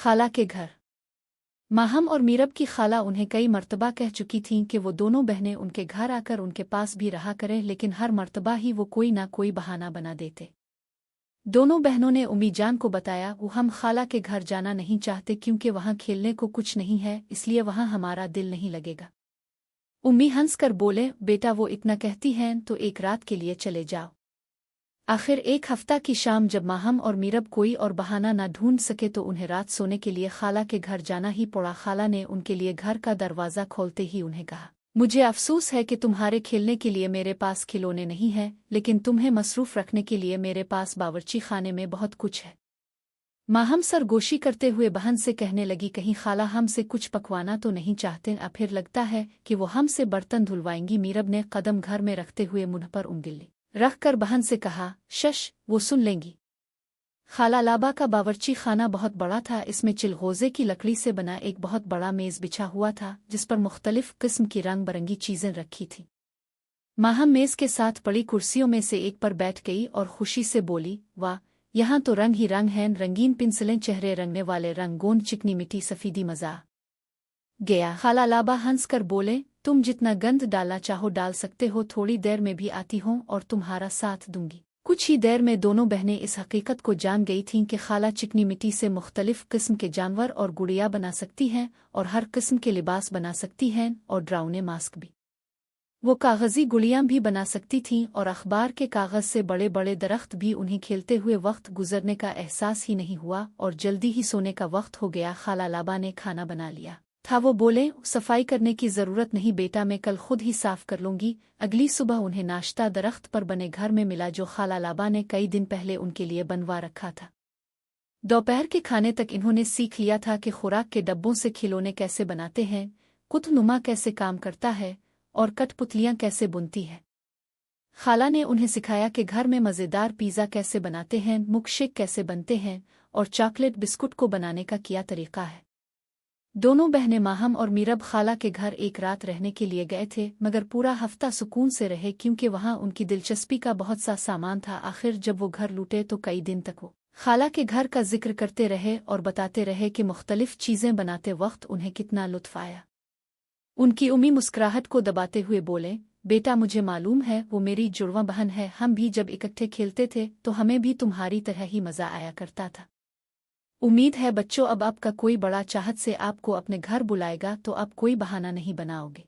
खाला के घर। माहम और मीरब की खाला उन्हें कई मर्तबा कह चुकी थीं कि वो दोनों बहनें उनके घर आकर उनके पास भी रहा करें, लेकिन हर मर्तबा ही वो कोई ना कोई बहाना बना देते। दोनों बहनों ने उम्मी जान को बताया, वो हम खाला के घर जाना नहीं चाहते क्योंकि वहाँ खेलने को कुछ नहीं है, इसलिए वहाँ हमारा दिल नहीं लगेगा। उम्मी हंस कर बोले, बेटा वो इतना कहती हैं तो एक रात के लिए चले जाओ। आखिर एक हफ्ता की शाम जब माहम और मीरब कोई और बहाना न ढूंढ सके तो उन्हें रात सोने के लिए खाला के घर जाना ही पड़ा। खाला ने उनके लिए घर का दरवाज़ा खोलते ही उन्हें कहा, मुझे अफसोस है कि तुम्हारे खेलने के लिए मेरे पास खिलौने नहीं हैं, लेकिन तुम्हें मसरूफ़ रखने के लिए मेरे पास बावर्ची खाने में बहुत कुछ है। माहम सरगोशी करते हुए बहन से कहने लगी, कहीं खाला हमसे कुछ पकवाना तो नहीं चाहते? फिर लगता है कि वो हमसे बर्तन धुलवाएंगी। मीरब ने कदम घर में रखते हुए मुंह पर उंगली रख कर बहन से कहा, शश, वो सुन लेंगी। खाला लाबा का बावर्ची खाना बहुत बड़ा था। इसमें चिलगोजे की लकड़ी से बना एक बहुत बड़ा मेज़ बिछा हुआ था, जिस पर मुख्तलिफ किस्म की रंग बरंगी चीज़ें रखी थीं। माहम मेज़ के साथ पड़ी कुर्सियों में से एक पर बैठ गई और खुशी से बोली, वाह, यहाँ तो रंग ही रंग हैं, रंगीन पिंसलें, चेहरे रंगने वाले रंग, गोंद, चिकनी मिट्टी, सफेदी, मज़ा गया। खाला लाबा हंस कर बोले, तुम जितना गंद डालना चाहो डाल सकते हो, थोड़ी देर में भी आती हूँ और तुम्हारा साथ दूंगी। कुछ ही देर में दोनों बहनें इस हकीकत को जान गई थीं कि खाला चिकनी मिट्टी से मुख्तलिफ किस्म के जानवर और गुड़िया बना सकती हैं और हर किस्म के लिबास बना सकती हैं और ड्राउने मास्क भी। वो कागज़ी गुड़ियाँ भी बना सकती थीं और अखबार के कागज़ से बड़े बड़े दरख्त भी। उन्हें खेलते हुए वक्त गुजरने का एहसास ही नहीं हुआ और जल्दी ही सोने का वक्त हो गया। खाला लाबा ने खाना बना लिया था। वो बोले, सफाई करने की ज़रूरत नहीं बेटा, मैं कल खुद ही साफ कर लूँगी। अगली सुबह उन्हें नाश्ता दरख्त पर बने घर में मिला, जो खाला लाबा ने कई दिन पहले उनके लिए बनवा रखा था। दोपहर के खाने तक इन्होंने सीख लिया था कि खुराक के डब्बों से खिलौने कैसे बनाते हैं, कुतनुमा कैसे काम करता है और कठपुतलियाँ कैसे बुनती है। खाला ने उन्हें सिखाया कि घर में मज़ेदार पिज़्ज़ा कैसे बनाते हैं, मुकशेक कैसे बनते हैं और चॉकलेट बिस्कुट को बनाने का क्या तरीका है। दोनों बहनें माहम और मीरब खाला के घर एक रात रहने के लिए गए थे, मगर पूरा हफ्ता सुकून से रहे क्योंकि वहाँ उनकी दिलचस्पी का बहुत सा सामान था। आखिर जब वो घर लौटे तो कई दिन तक वो खाला के घर का जिक्र करते रहे और बताते रहे कि मुख्तलिफ चीज़ें बनाते वक्त उन्हें कितना लुत्फ़ आया। उनकी उम्मी मुस्कुराहट को दबाते हुए बोले, बेटा मुझे मालूम है, वो मेरी जुड़वा बहन है। हम भी जब इकट्ठे खेलते थे तो हमें भी तुम्हारी तरह ही मज़ा आया करता था। उम्मीद है बच्चों अब आपका कोई बड़ा चाहत से आपको अपने घर बुलाएगा तो आप कोई बहाना नहीं बनाओगे।